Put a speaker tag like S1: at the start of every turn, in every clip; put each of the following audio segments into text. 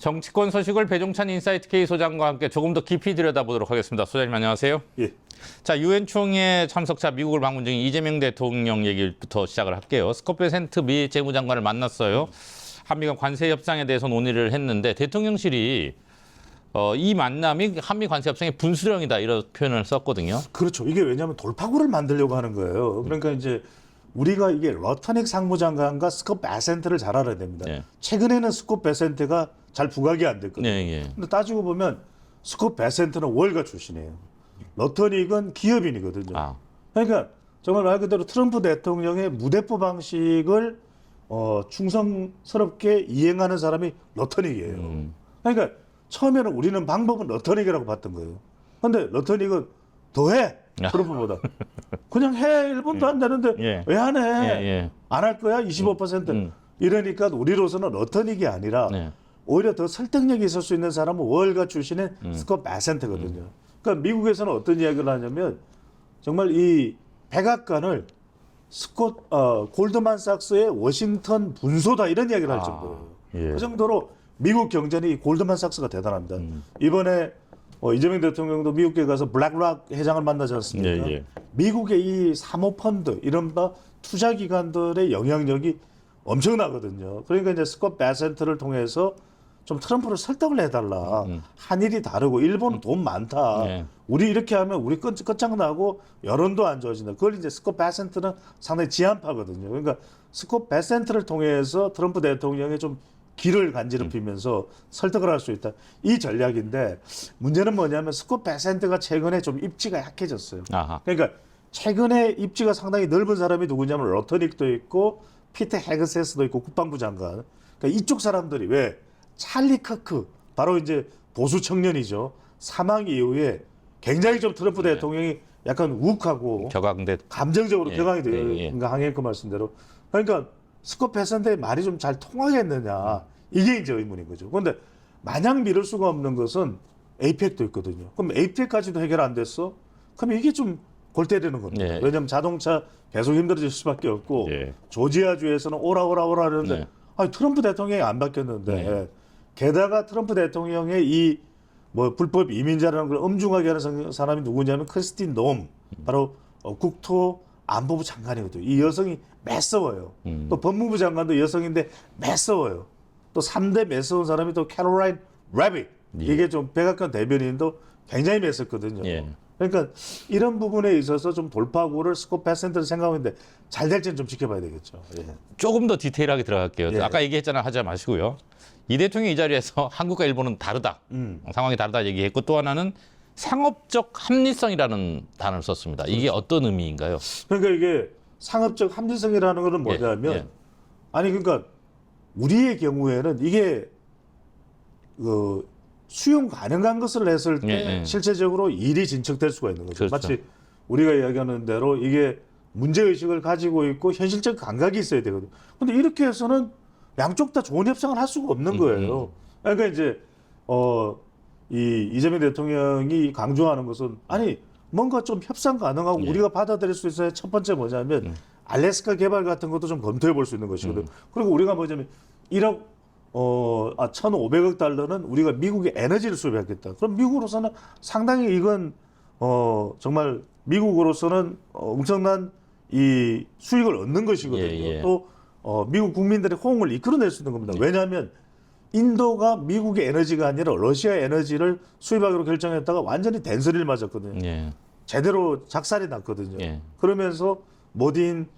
S1: 정치권 소식을 배종찬 인사이트 K 소장과 함께 조금 더 깊이 들여다보도록 하겠습니다. 소장님 안녕하세요.
S2: 예.
S1: 자, 유엔 총회 참석차 미국을 방문 중인 이재명 대통령 얘기부터 시작을 할게요. 스콧 베센트 미 재무장관을 만났어요. 한미 간 관세 협상에 대해서 논의를 했는데 대통령실이 이 만남이 한미 관세 협상의 분수령이다 이런 표현을 썼거든요.
S2: 그렇죠. 이게 왜냐하면 돌파구를 만들려고 하는 거예요. 그러니까 이제 우리가 이게 러터닉 상무장관과 스콧 베센트를 잘 알아야 됩니다.
S1: 예.
S2: 최근에는 스콧 베센트가 잘 부각이 안 됐거든요.
S1: 예.
S2: 근데 따지고 보면 스콧 베센트는 월가 출신이에요. 러터닉은 기업인이거든요.
S1: 아.
S2: 그러니까 정말 말 그대로 트럼프 대통령의 무대포 방식을 충성스럽게 이행하는 사람이 러터닉이에요. 그러니까 처음에는 우리는 방법은 러터닉이라고 봤던 거예요. 근데 러터닉은 더해. 트럼프보다. 그냥 해. 1분도 안 되는데
S1: 예.
S2: 왜 안 해?
S1: 예.
S2: 안 할 거야? 25%. 이러니까 우리로서는 러터닉이 아니라
S1: 네.
S2: 오히려 더 설득력이 있을 수 있는 사람은 월가 출신의 스콧 베센트거든요. 그러니까 미국에서는 어떤 이야기를 하냐면 정말 이 백악관을 골드만삭스의 워싱턴 분소다 이런 이야기를 할 정도예요.
S1: 예.
S2: 그 정도로 미국 경제는 이 골드만삭스가 대단합니다. 이번에 이재명 대통령도 미국에 가서 블랙락 회장을 만나지 않습니까?
S1: 예.
S2: 미국의 이 사모펀드 이른바 투자기관들의 영향력이 엄청나거든요. 그러니까 이제 스콧 베센트를 통해서 좀 트럼프를 설득을 해달라. 한일이 다르고 일본은 돈 많다.
S1: 네.
S2: 우리 이렇게 하면 우리 끝장나고 여론도 안 좋아진다. 그걸 이제 스콧 베센트는 상당히 지한파거든요. 그러니까 스콧 베센트를 통해서 트럼프 대통령의 좀 길을 간지럽히면서 설득을 할 수 있다. 이 전략인데 문제는 뭐냐면 스콧 베센트가 최근에 좀 입지가 약해졌어요.
S1: 아하.
S2: 그러니까 최근에 입지가 상당히 넓은 사람이 누구냐면 러터닉도 있고 피터 헤그세스도 있고 국방부 장관. 그러니까 이쪽 사람들이 왜 찰리 커크 바로 이제 보수 청년이죠. 사망 이후에 굉장히 좀 트럼프 대통령이 약간 욱하고
S1: 격앙돼.
S2: 감정적으로
S1: 예,
S2: 격앙이 돼요.
S1: 예.
S2: 그러니까 항해크 말씀대로. 그러니까 스콧 베센트의 말이 좀 잘 통하겠느냐 이게 이제 의문인 거죠. 그런데 마냥 미룰 수가 없는 것은 에이펙도 있거든요. 그럼 에이펙까지도 해결 안 됐어? 그럼 이게 좀 골 때리는 겁니다.
S1: 예.
S2: 왜냐하면 자동차 계속 힘들어질 수밖에 없고
S1: 예.
S2: 조지아주에서는 오라 하는데
S1: 네.
S2: 아니, 트럼프 대통령이 안 바뀌었는데 게다가 트럼프 대통령의 이 뭐 불법 이민자라는 걸 엄중하게 하는 사람이 누구냐면 크리스틴 놈 바로 국토 안보부 장관이거든요. 이 여성이 매서워요. 또 법무부 장관도 여성인데 매서워요. 또 3대 매서운 사람이 또 캐롤라인 래빗. 이게 좀 백악관 대변인도 굉장히 매섭거든요.
S1: 예.
S2: 그러니까 이런 부분에 있어서 좀 돌파구를 스콧 베센트를 생각하는데 잘 될지는 좀 지켜봐야 되겠죠. 예.
S1: 조금 더 디테일하게 들어갈게요.
S2: 예.
S1: 아까 얘기했잖아요. 하지 마시고요. 이 대통령이 이 자리에서 한국과 일본은 다르다. 상황이 다르다 얘기했고 또 하나는 상업적 합리성이라는 단어를 썼습니다. 이게 어떤 의미인가요?
S2: 그러니까 이게 상업적 합리성이라는 것은 뭐냐면
S1: 예.
S2: 아니 그러니까 우리의 경우에는 이게 수용 가능한 것을 했을 때
S1: 예.
S2: 실제적으로 일이 진척될 수가 있는 거죠.
S1: 그렇죠.
S2: 마치 우리가 이야기하는 대로 이게 문제의식을 가지고 있고 현실적 감각이 있어야 되거든요. 근데 이렇게 해서는 양쪽 다 좋은 협상을 할 수가 없는 거예요. 그러니까 이제 이재명 대통령이 강조하는 것은 아니 뭔가 좀 협상 가능하고 우리가 받아들일 수 있어야 첫 번째 뭐냐면 알래스카 개발 같은 것도 좀 검토해 볼 수 있는 것이거든요. 그리고 우리가 뭐냐면 1,500억 달러는 우리가 미국의 에너지를 수입하겠다. 그럼 미국으로서는 상당히 이건 정말 미국으로서는 엄청난 이 수익을 얻는 것이거든요.
S1: 예.
S2: 또 미국 국민들의 호응을 이끌어낼 수 있는 겁니다. 왜냐하면 인도가 미국의 에너지가 아니라 러시아의 에너지를 수입하기로 결정했다가 완전히 된소리를 맞았거든요.
S1: 예.
S2: 제대로 작살이 났거든요.
S1: 예.
S2: 그러면서 모딘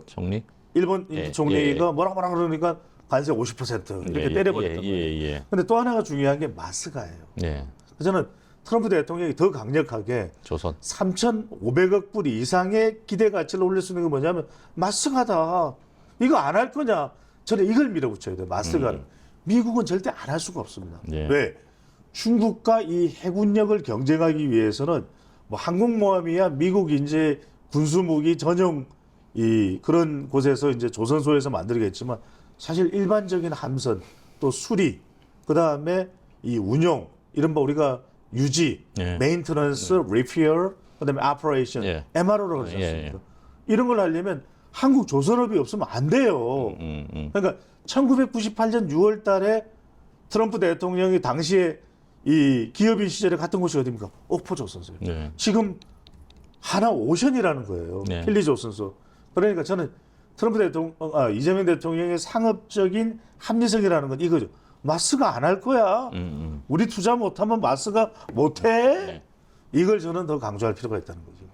S1: 총리?
S2: 일본
S1: 예.
S2: 총리가 뭐라 그러니까 관세 50% 이렇게 때려버렸단 말이에요.
S1: 예.
S2: 근데 또 하나가 중요한 게 마스가예요.
S1: 예.
S2: 그래서 저는 트럼프 대통령이 더 강력하게
S1: 조선.
S2: 3,500억 불 이상의 기대 가치를 올릴 수 있는 게 뭐냐면 마스가다. 이거 안 할 거냐? 저는 이걸 밀어붙여야 돼요. 마스가를. 미국은 절대 안 할 수가 없습니다.
S1: 예.
S2: 왜? 중국과 이 해군력을 경쟁하기 위해서는 뭐 항공모함이야 미국 이제 군수무기 전용 이 그런 곳에서 이제 조선소에서 만들겠지만 사실 일반적인 함선 또 수리 그다음에 이 운용 이른바 우리가 유지,
S1: 예.
S2: 메인터넌스, 리피어 그다음에 오퍼레이션,
S1: 예.
S2: MRO라고 하지 않습니까? 이런 걸 하려면 한국 조선업이 없으면 안 돼요. 그러니까 1998년 6월 달에 트럼프 대통령이 당시에 이 기업인 시절에 갔던 곳이 어디입니까? 옥포조선소요.
S1: 네.
S2: 지금 하나 오션이라는 거예요.
S1: 네.
S2: 필리조선소. 그러니까 저는 트럼프 대통령, 이재명 대통령의 상업적인 합리성이라는 건 이거죠. 마스가 안 할 거야. 우리 투자 못하면 마스가 못해.
S1: 네.
S2: 이걸 저는 더 강조할 필요가 있다는 거죠.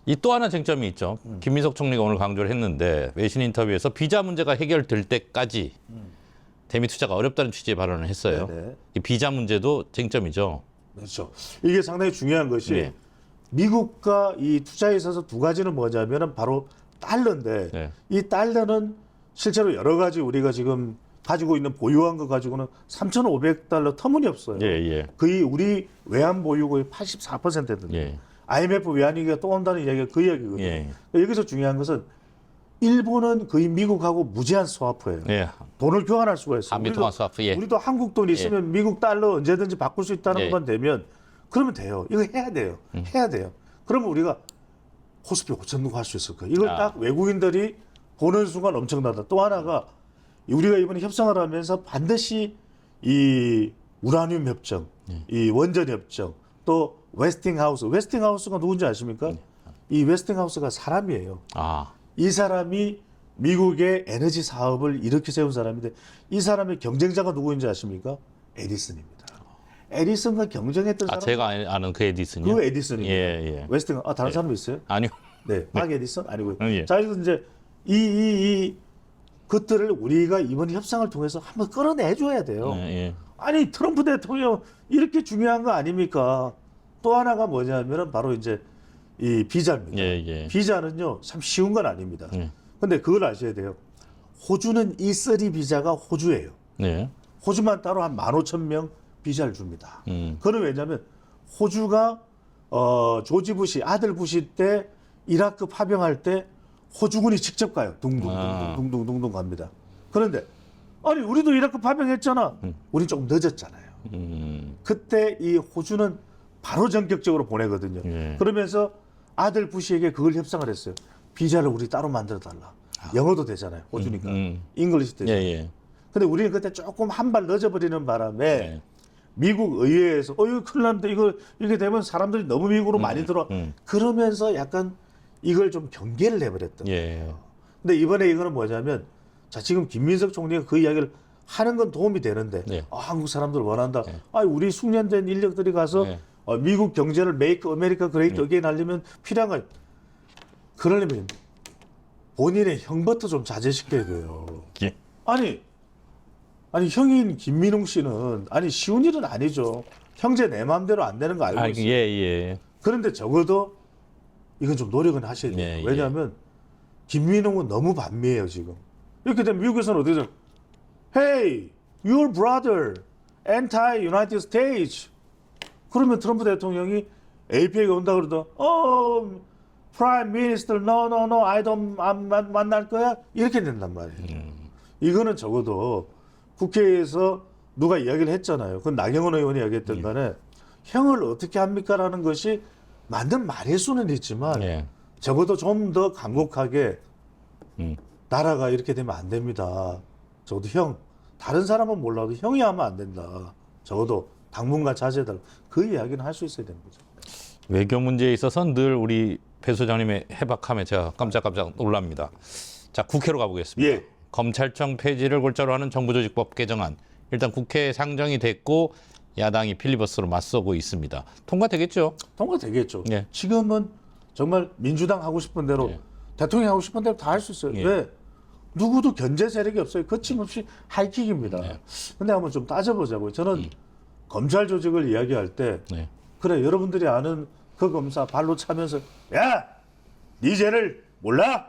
S1: 이 또 하나 쟁점이 있죠. 김민석 총리가 오늘 강조를 했는데 외신 인터뷰에서 비자 문제가 해결될 때까지 대미 투자가 어렵다는 취지의 발언을 했어요.
S2: 네네.
S1: 이 비자 문제도 쟁점이죠.
S2: 그렇죠. 이게 상당히 중요한 것이
S1: 네.
S2: 미국과 이 투자에 있어서 두 가지는 뭐냐면은 바로 달러인데
S1: 네.
S2: 이 달러는 실제로 여러 가지 우리가 지금 가지고 있는 보유한 거 가지고는 3,500달러 터무니없어요.
S1: 예, 예.
S2: 거의 우리 외환 보유고의 84%던데.
S1: 예.
S2: IMF 외환위기가 또 온다는 이야기가 그 이야기거든요.
S1: 예.
S2: 여기서 중요한 것은 일본은 거의 미국하고 무제한 스와프예요.
S1: 예.
S2: 돈을 교환할 수가 있어요.
S1: 한미 통화 스와프. 예.
S2: 우리도 한국 돈 있으면 미국 달러 언제든지 바꿀 수 있다는
S1: 예.
S2: 것만 되면 그러면 돼요. 이거 해야 돼요. 해야 돼요. 그러면 우리가 코스피 5천 누구 할 수 있을 거예요. 이걸 딱 외국인들이 보는 순간 엄청나다. 또 하나가 우리가 이번에 협상을 하면서 반드시 이 우라늄 협정, 이 원전 협정, 또 웨스팅하우스가 누군지 아십니까? 이 웨스팅하우스가 사람이에요.
S1: 아.
S2: 이 사람이 미국의 에너지 사업을 일으켜 세운 사람인데 이 사람의 경쟁자가 누구인지 아십니까? 에디슨입니다. 에디슨과 경쟁했던 사람
S1: 제가 아는 그 에디슨이요?
S2: 그 에디슨입니다.
S1: 예, 예.
S2: 웨스팅 다른 사람 있어요?
S1: 아니요.
S2: 네, 박 에디슨 아니고요.
S1: 예.
S2: 자, 그래서 이제 이 것들을 우리가 이번 협상을 통해서 한번 끌어내줘야 돼요.
S1: 예, 예.
S2: 아니 트럼프 대통령 이렇게 중요한 거 아닙니까? 또 하나가 뭐냐면은 바로 이제 이 비자입니다.
S1: 예, 예.
S2: 비자는요 참 쉬운 건 아닙니다.
S1: 예.
S2: 근데 그걸 아셔야 돼요. 호주는 E3 비자가 호주예요.
S1: 네.
S2: 호주만 따로 한 15,000명 비자를 줍니다.
S1: 음.
S2: 그건 왜냐하면 호주가 조지 부시 아들 부시 때 이라크 파병할 때 호주군이 직접 가요. 둥둥둥둥 갑니다. 그런데 아니 우리도 이라크 파병했잖아. 우리 조금 늦었잖아요. 그때 이 호주는 바로 전격적으로 보내거든요.
S1: 예.
S2: 그러면서 아들 부시에게 그걸 협상을 했어요. 비자를 우리 따로 만들어 달라. 영어도 되잖아요. 호주니까. 잉글리시
S1: 예,
S2: 되잖아요.
S1: 예.
S2: 근데 우리는 그때 조금 한 발 늦어버리는 바람에
S1: 예.
S2: 미국 의회에서 이거 큰일 났는데 이렇게 되면 사람들이 너무 미국으로 많이 들어와. 그러면서 약간 이걸 좀 경계를 해버렸던
S1: 예.
S2: 거예요. 근데 이번에 이거는 뭐냐면 자 지금 김민석 총리가 그 이야기를 하는 건 도움이 되는데
S1: 예.
S2: 한국 사람들 원한다. 우리 숙련된 인력들이 가서
S1: 예.
S2: 미국 경제를 메이크 아메리카 그레이트 어게인 하려면 필요한 건 그러려면 본인의 형부터 좀 자제시켜야 돼요.
S1: 예.
S2: 아니 형인 김민웅 씨는 쉬운 일은 아니죠. 형제 내 마음대로 안 되는 거 알고 있어요.
S1: 예, 예.
S2: 그런데 적어도 이건 좀 노력은 하셔야 돼요.
S1: 예, 예.
S2: 왜냐하면 김민웅은 너무 반미예요 지금. 이렇게 되면 미국에서는 어떻게 되죠? Hey, your brother, anti-United States. 그러면 트럼프 대통령이 APEC에 온다 그러다 Prime Minister, no, I don't 안 만날 거야? 이렇게 된단 말이에요. 이거는 적어도 국회에서 누가 이야기를 했잖아요. 그건 나경원 의원이 이야기했던 간에 형을 어떻게 합니까라는 것이 맞는 말일 수는 있지만
S1: 예.
S2: 적어도 좀 더 강곡하게 나라가 이렇게 되면 안 됩니다. 적어도 다른 사람은 몰라도 형이 하면 안 된다. 적어도 당분간 자제해달라. 그 이야기는 할 수 있어야 되는 거죠.
S1: 외교 문제에 있어서는 늘 우리 배 소장님의 해박함에 제가 깜짝깜짝 놀랍니다. 자, 국회로 가보겠습니다.
S2: 예.
S1: 검찰청 폐지를 골자로 하는 정부조직법 개정안. 일단 국회에 상정이 됐고 야당이 필리버스로 맞서고 있습니다. 통과되겠죠?
S2: 통과되겠죠.
S1: 예.
S2: 지금은 정말 민주당 하고 싶은 대로
S1: 예.
S2: 대통령이 하고 싶은 대로 다 할 수 있어요.
S1: 예.
S2: 왜? 누구도 견제 세력이 없어요. 거침없이 하이킥입니다. 근데 한번 좀 따져보자고요. 저는 검찰 조직을 이야기할 때
S1: 네.
S2: 그래 여러분들이 아는 그 검사 발로 차면서 야! 네 죄를 몰라?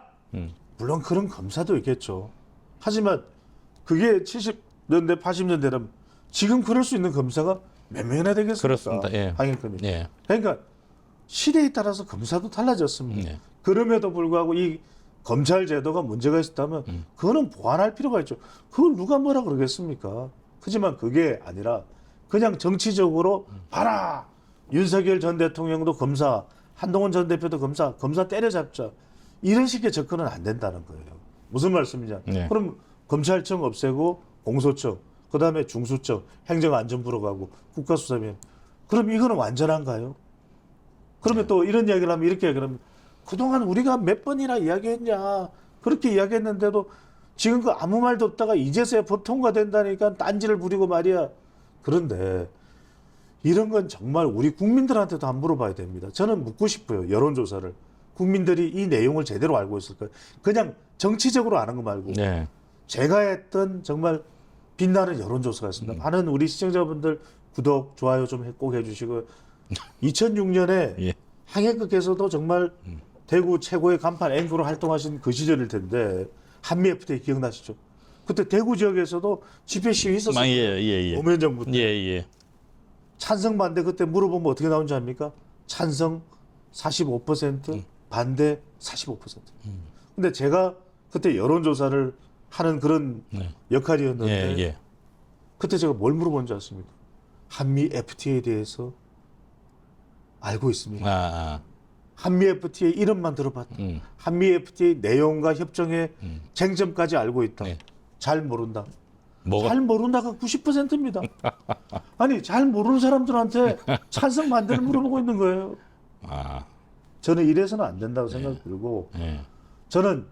S2: 물론 그런 검사도 있겠죠. 하지만 그게 70년대 80년대라면 지금 그럴 수 있는 검사가 몇 명이나 되겠습니까?
S1: 그렇습니다. 예.
S2: 황영근이.
S1: 예.
S2: 그러니까 시대에 따라서 검사도 달라졌습니다.
S1: 예.
S2: 그럼에도 불구하고 이 검찰 제도가 문제가 있었다면 그거는 보완할 필요가 있죠. 그걸 누가 뭐라 그러겠습니까? 하지만 그게 아니라 그냥 정치적으로 봐라. 윤석열 전 대통령도 검사, 한동훈 전 대표도 검사 때려잡자. 이런 식의 접근은 안 된다는 거예요. 무슨 말씀이냐?
S1: 네.
S2: 그럼 검찰청 없애고 공소청, 그다음에 중수청, 행정안전부로 가고 국가수사위원. 그럼 이거는 완전한가요? 그러면 또 이런 이야기를 하면 이렇게 그러면 그동안 우리가 몇 번이나 이야기했냐 그렇게 이야기했는데도 지금 그 아무 말도 없다가 이제서야 법 통과된다니까 딴지를 부리고 말이야. 그런데 이런 건 정말 우리 국민들한테도 한번 물어봐야 됩니다. 저는 묻고 싶어요. 여론조사를. 국민들이 이 내용을 제대로 알고 있을까요? 그냥 정치적으로 아는 거 말고
S1: 네.
S2: 제가 했던 정말 빛나는 여론조사가 있습니다. 많은 우리 시청자분들 구독, 좋아요 좀 꼭 해주시고 2006년에
S1: 예.
S2: 황해극에서도 정말 대구 최고의 간판 앵커로 활동하신 그 시절일 텐데 한미 FTA 기억나시죠? 그때 대구 지역에서도 집회 시위 있었어요.
S1: 예.
S2: 노무현 정부 때.
S1: 예.
S2: 찬성 반대 그때 물어보면 어떻게 나온지 압니까? 찬성 45%, 반대 45%. 근데 제가 그때 여론조사를 하는 그런
S1: 네.
S2: 역할이었는데
S1: 예.
S2: 그때 제가 뭘 물어본지 아십니까? 한미 FTA에 대해서 알고 있습니다.
S1: 아.
S2: 한미 FTA 이름만 들어봤다.
S1: 음.
S2: 한미 FTA 내용과 협정의 쟁점까지 알고 있다.
S1: 네.
S2: 잘 모른다.
S1: 뭐가
S2: 잘 모른다가 90%입니다. 아니 잘 모르는 사람들한테 찬성 반대를 물어보고 있는 거예요.
S1: 아.
S2: 저는 이래서는 안 된다고 생각 들고
S1: 예.
S2: 저는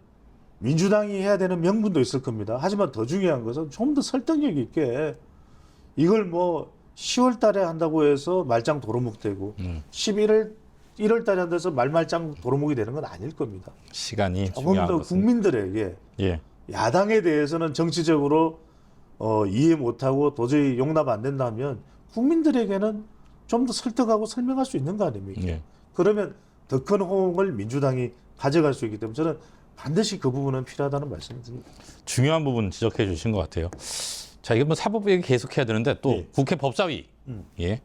S2: 민주당이 해야 되는 명분도 있을 겁니다. 하지만 더 중요한 것은 좀 더 설득력 있게 이걸 뭐 10월 달에 한다고 해서 말짱 도루묵 되고 1월 달에 한다고 해서 말짱 도루묵이 되는 건 아닐 겁니다.
S1: 시간이
S2: 조금
S1: 중요한
S2: 더
S1: 것은.
S2: 국민들에게
S1: 예.
S2: 야당에 대해서는 정치적으로 이해 못하고 도저히 용납 안 된다면 국민들에게는 좀 더 설득하고 설명할 수 있는 거 아닙니까?
S1: 예.
S2: 그러면 더 큰 호응을 민주당이 가져갈 수 있기 때문에 저는 반드시 그 부분은 필요하다는 말씀을 드립니다.
S1: 중요한 부분 지적해 주신 것 같아요. 자, 이게 뭐 사법 얘기 계속 해야 되는데 또
S2: 예.
S1: 국회 법사위. 예.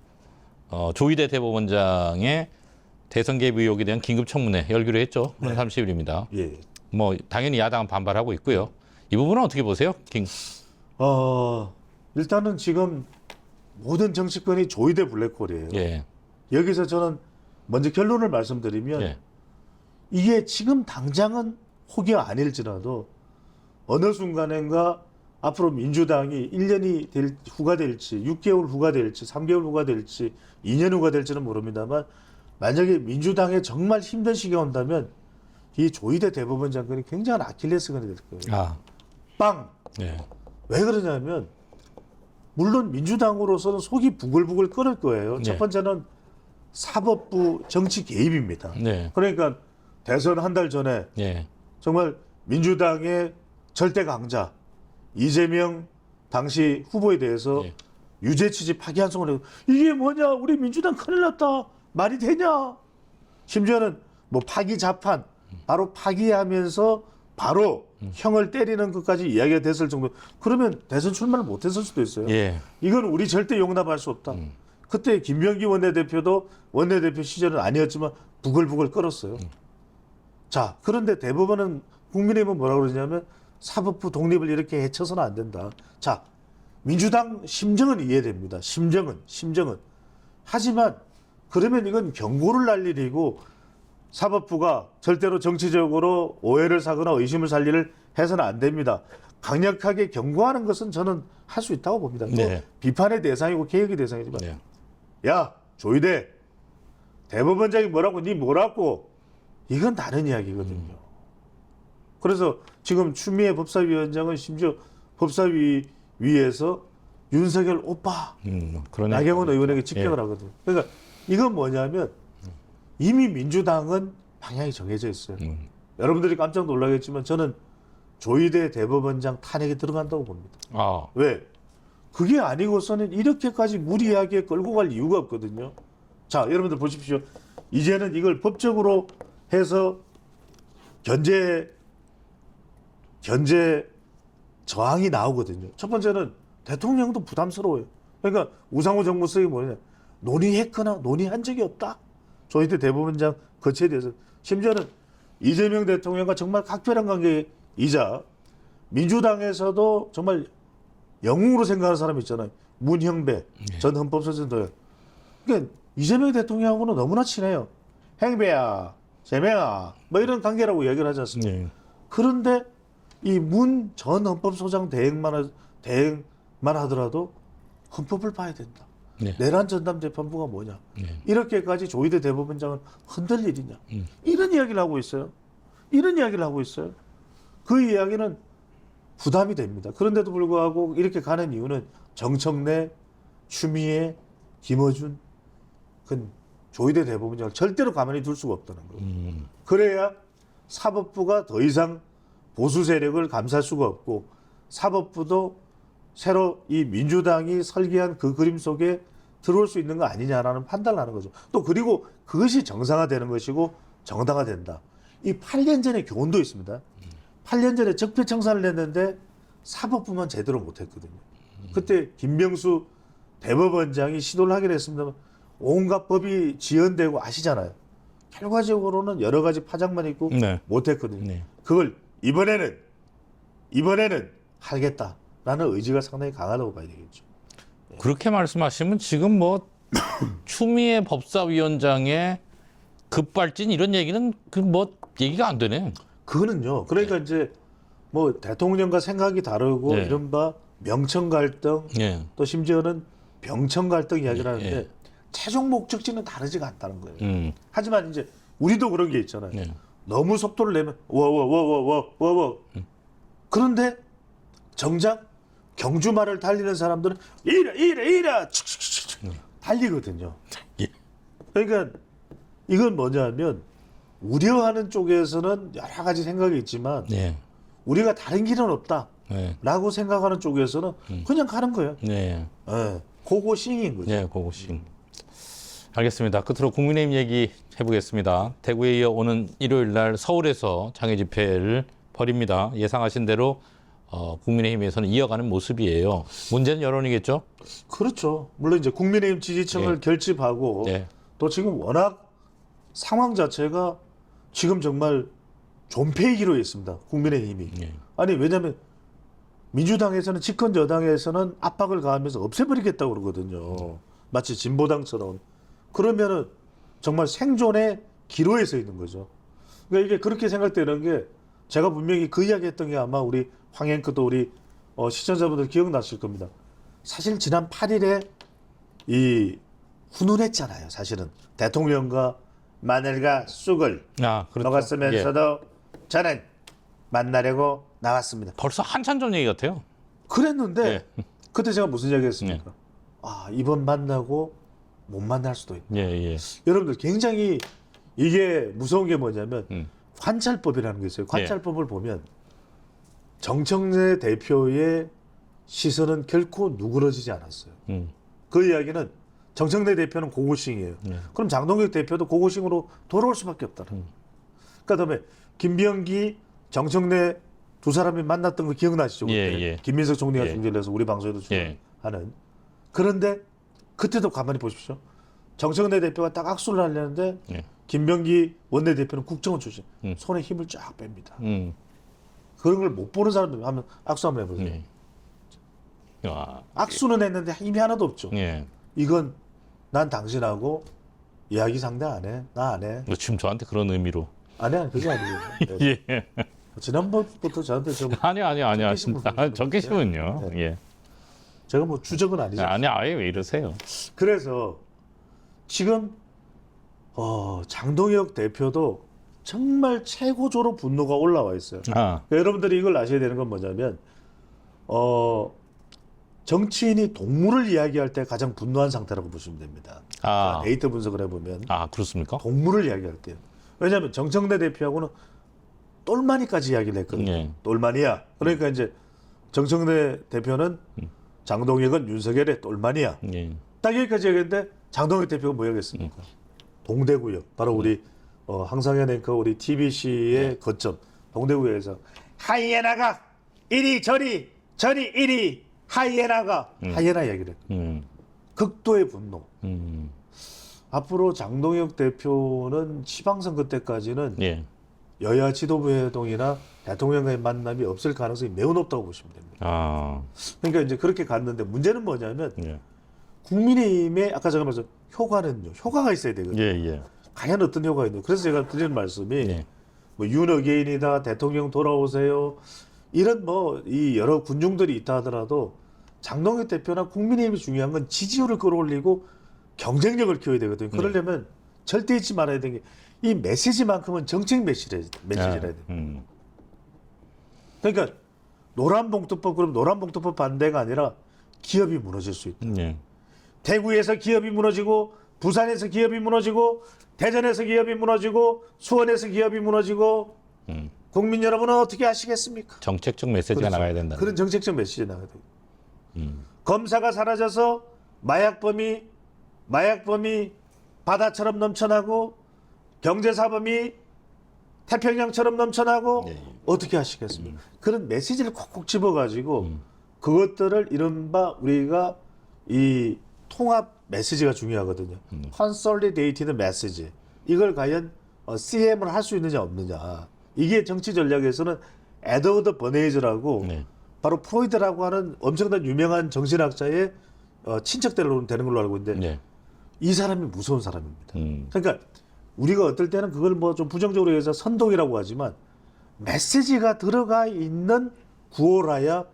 S1: 조희대 대법원장의 대선 개입 의혹에 대한 긴급 청문회 열기로 했죠. 30일입니다.
S2: 예.
S1: 뭐 당연히 야당은 반발하고 있고요. 이 부분은 어떻게 보세요?
S2: 일단은 지금 모든 정치권이 조이대 블랙홀이에요.
S1: 예.
S2: 여기서 저는 먼저 결론을 말씀드리면
S1: 예.
S2: 이게 지금 당장은 혹이 아닐지라도 어느 순간인가 앞으로 민주당이 1년이 후가 될지 6개월 후가 될지 3개월 후가 될지 2년 후가 될지는 모릅니다만 만약에 민주당에 정말 힘든 시기가 온다면 이 조희대 대법원 장관이 굉장한 아킬레스건이 될 거예요.
S1: 아.
S2: 빵!
S1: 예.
S2: 왜 그러냐면 물론 민주당으로서는 속이 부글부글 끓을 거예요. 첫
S1: 네.
S2: 번째는 사법부 정치 개입입니다.
S1: 네.
S2: 그러니까 대선 한 달 전에
S1: 예.
S2: 정말 민주당의 절대 강자 이재명 당시 후보에 대해서
S1: 예.
S2: 유죄 취지 파기환송을 해서 이게 뭐냐 우리 민주당 큰일 났다 말이 되냐 심지어는 뭐 파기 자판 바로 파기하면서 바로 형을 때리는 것까지 이야기가 됐을 정도 그러면 대선 출마를 못했을 수도 있어요.
S1: 예.
S2: 이건 우리 절대 용납할 수 없다. 그때 김병기 원내대표도 원내대표 시절은 아니었지만 부글부글 끓었어요. 자, 그런데 대법원은 국민의힘은 뭐라고 그러냐면 사법부 독립을 이렇게 해쳐서는 안 된다. 자, 민주당 심정은 이해됩니다. 심정은. 하지만 그러면 이건 경고를 날 일이고 사법부가 절대로 정치적으로 오해를 사거나 의심을 살 일을 해서는 안 됩니다. 강력하게 경고하는 것은 저는 할 수 있다고 봅니다. 또
S1: 네.
S2: 비판의 대상이고 개혁의 대상이지만
S1: 네.
S2: 야 조희대 대법원장이 뭐라고 니 뭐라고 이건 다른 이야기거든요. 그래서 지금 추미애 법사위원장은 심지어 법사위 위에서 윤석열 오빠
S1: 그러네.
S2: 나경원 의원에게 직격을 하거든요. 그러니까 이건 뭐냐면 이미 민주당은 방향이 정해져 있어요. 여러분들이 깜짝 놀라겠지만 저는 조희대 대법원장 탄핵에 들어간다고 봅니다.
S1: 아.
S2: 왜? 그게 아니고서는 이렇게까지 무리하게 끌고 갈 이유가 없거든요. 자, 여러분들 보십시오. 이제는 이걸 법적으로 해서 견제 저항이 나오거든요. 첫 번째는 대통령도 부담스러워요. 그러니까 우상호 정무수석이 뭐냐? 논의했거나 논의한 적이 없다. 조희대 대법원장 거치에 대해서 심지어는 이재명 대통령과 정말 각별한 관계이자 민주당에서도 정말 영웅으로 생각하는 사람이 있잖아요. 문형배 전 헌법소장도요. 그러니까 이재명 대통령하고는 너무나 친해요. 행배야, 재명아, 뭐 이런 관계라고 얘기를 하지 않습니까?
S1: 네.
S2: 그런데 이 문 전 헌법소장 대행만 대행 하더라도 헌법을 봐야 된다.
S1: 네.
S2: 내란 전담 재판부가 뭐냐.
S1: 네.
S2: 이렇게까지 조희대 대법원장을 흔들 일이냐. 이런 이야기를 하고 있어요. 이런 이야기를 하고 있어요. 그 이야기는 부담이 됩니다. 그런데도 불구하고 이렇게 가는 이유는 정청래, 추미애, 김어준, 그 조희대 대법원장을 절대로 가만히 둘 수가 없다는 거예요. 그래야 사법부가 더 이상 보수 세력을 감쌀 수가 없고 사법부도 새로 이 민주당이 설계한 그 그림 속에 들어올 수 있는 거 아니냐라는 판단을 하는 거죠. 또 그리고 그것이 정상화되는 것이고 정당화된다. 이 8년 전에 교훈도 있습니다. 8년 전에 적폐청산을 했는데 사법부만 제대로 못했거든요. 그때 김명수 대법원장이 시도를 하긴 했습니다만 온갖 법이 지연되고 아시잖아요. 결과적으로는 여러 가지 파장만 있고
S1: 네.
S2: 못했거든요.
S1: 네.
S2: 그걸 이번에는 하겠다라는 의지가 상당히 강하다고 봐야 되겠죠.
S1: 그렇게 말씀하시면 지금 뭐 추미애 법사위원장의 급발진 이런 얘기는 그 뭐 얘기가 안 되네.
S2: 그거는요. 그러니까 이제 뭐 대통령과 생각이 다르고
S1: 네.
S2: 이른바 명청 갈등
S1: 예.
S2: 또 심지어는 병청 갈등 이야기를
S1: 예,
S2: 하는데
S1: 예.
S2: 최종 목적지는 다르지가 않다는 거예요.
S1: 음.
S2: 하지만 이제 우리도 그런 게 있잖아요.
S1: 네.
S2: 너무 속도를 내면 워워워워워워 그런데 정작 경주말을 달리는 사람들은 이래 칙칙칙 달리거든요.
S1: 예.
S2: 그러니까 이건 뭐냐면 우려하는 쪽에서는 여러 가지 생각이 있지만
S1: 네.
S2: 우리가 다른 길은 없다라고
S1: 네.
S2: 생각하는 쪽에서는 그냥 가는 거예요.
S1: 네.
S2: 고고싱인 거죠.
S1: 네, 그것이. 알겠습니다. 끝으로 국민의힘 얘기 해보겠습니다. 대구에 이어 오는 일요일 날 서울에서 장애 집회를 벌입니다. 예상하신 대로 국민의힘에서는 이어가는 모습이에요. 문제는 여론이겠죠?
S2: 그렇죠. 물론 이제 국민의힘 지지층을
S1: 네.
S2: 결집하고
S1: 네.
S2: 또 지금 워낙 상황 자체가 지금 정말 존폐이기로 있습니다. 국민의힘이.
S1: 네.
S2: 아니 왜냐하면 민주당에서는 집권 여당에서는 압박을 가하면서 없애버리겠다고 그러거든요. 마치 진보당처럼. 그러면은 정말 생존의 기로에 서 있는 거죠. 그러니까 이게 그렇게 생각되는 게 제가 분명히 그 이야기했던 게 아마 우리 황행크도 우리 시청자분들 기억나실 겁니다. 사실 지난 8일에 이 훈훈했잖아요. 사실은 대통령과 마늘과 쑥을
S1: 그렇죠.
S2: 먹었으면서도 저는 만나려고 나왔습니다.
S1: 벌써 한참 전 얘기 같아요.
S2: 그랬는데 그때 제가 무슨 이야기 했습니까?
S1: 네.
S2: 이번 만나고 못 만날 수도 있다.
S1: 예, 예.
S2: 여러분들 굉장히 이게 무서운 게 뭐냐면 관찰법이라는 게 있어요. 관찰법을 보면 정청래 대표의 시선은 결코 누그러지지 않았어요. 그 이야기는 정청래 대표는 고고싱이에요. 그럼 장동혁 대표도 고고싱으로 돌아올 수밖에 없다는. 그다음에 김병기, 정청래 두 사람이 만났던 거 기억나시죠? 그때?
S1: 예.
S2: 김민석 총리가
S1: 예.
S2: 중재를 해서 우리 방송에도
S1: 예.
S2: 하는. 그런데 그때도 가만히 보십시오. 정청래 대표가 딱 악수를 하려는데
S1: 예.
S2: 김병기 원내대표는 국정원 출신. 손에 힘을 쫙 뺍니다. 그런 걸 못 보는 사람들 하면 악수 한번 해보세요.
S1: 예. 와.
S2: 악수는 했는데 힘이 하나도 없죠.
S1: 예.
S2: 이건 난 당신하고 이야기 상대 안 해. 나 안 해.
S1: 지금 저한테 그런 의미로.
S2: 아니야. 그게 아니에요. 네.
S1: 예.
S2: 지난번부터 저한테
S1: 아니야.
S2: 적게
S1: 진짜. 적게시면요.
S2: 네.
S1: 예.
S2: 제가 뭐 주적은 아니죠.
S1: 아예 왜 이러세요?
S2: 그래서 지금 장동혁 대표도 정말 최고조로 분노가 올라와 있어요. 그러니까 여러분들이 이걸 아셔야 되는 건 뭐냐면 정치인이 동물을 이야기할 때 가장 분노한 상태라고 보시면 됩니다. 데이터 분석을 해보면
S1: 그렇습니까?
S2: 동물을 이야기할 때요. 왜냐하면 정청래 대표하고는 똘마니까지 이야기를 했거든요.
S1: 예.
S2: 똘마니야. 그러니까 이제 정청래 대표는 장동혁은 윤석열의 똘마니야.
S1: 예.
S2: 딱 여기까지 얘기했는데 장동혁 대표가 뭐 얘기했습니까? 동대구역. 바로 우리 황상현 앵커 우리 TBC의 거점 동대구역에서 하이에나가 이리 저리 이리 하이에나가 하이에나 얘기를 했거든요. 극도의 분노. 앞으로 장동혁 대표는 지방선거 때까지는
S1: 예.
S2: 여야 지도부 회동이나 대통령과의 만남이 없을 가능성이 매우 높다고 보시면 됩니다. 그러니까 이제 그렇게 갔는데 문제는 뭐냐면
S1: 예.
S2: 국민의힘의 아까 제가 말씀 효과는요. 효과가 있어야 되거든요.
S1: 예.
S2: 과연 어떤 효과가 있는지. 그래서 제가 드리는 말씀이 뭐 윤어게인이다 대통령 돌아오세요 이런 뭐 이 여러 군중들이 있다 하더라도 장동혁 대표나 국민의힘이 중요한 건 지지율을 끌어올리고 경쟁력을 키워야 되거든요. 그러려면 절대 잊지 말아야 되는 게 이 메시지만큼은 정책 메시지라 돼. 그러니까 노란봉투법 그럼 노란봉투법 반대가 아니라 기업이 무너질 수 있다.
S1: 네.
S2: 대구에서 기업이 무너지고 부산에서 기업이 무너지고 대전에서 기업이 무너지고 수원에서 기업이 무너지고 국민 여러분은 어떻게 하시겠습니까?
S1: 정책적 메시지가
S2: 그렇죠.
S1: 나가야 된다.
S2: 그런 정책적 메시지 나가야 돼요. 검사가 사라져서 마약범이 바다처럼 넘쳐나고 경제사범이 태평양처럼 넘쳐나고
S1: 네.
S2: 어떻게 하시겠습니까? 그런 메시지를 콕콕 집어가지고 그것들을 이른바 우리가 이 통합 메시지가 중요하거든요. Consolidated 메시지. 이걸 과연 CM을 할 수 있느냐 없느냐. 이게 정치 전략에서는 에드워드 버네이즈라고
S1: 네.
S2: 바로 프로이드라고 하는 엄청난 유명한 정신학자의 친척대로 되는 걸로 알고 있는데
S1: 네.
S2: 이 사람이 무서운 사람입니다. 그러니까 우리가 어떨 때는 그걸 뭐 좀 부정적으로 해서 선동이라고 하지만 메시지가 들어가 있는 구호라야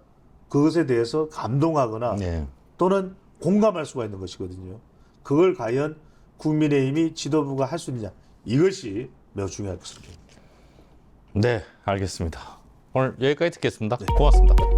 S2: 그것에 대해서 감동하거나
S1: 네.
S2: 또는 공감할 수가 있는 것이거든요. 그걸 과연 국민의힘이 지도부가 할 수 있느냐. 이것이 매우 중요할 것으로 보입니다.
S1: 네, 알겠습니다. 오늘 여기까지 듣겠습니다. 고맙습니다.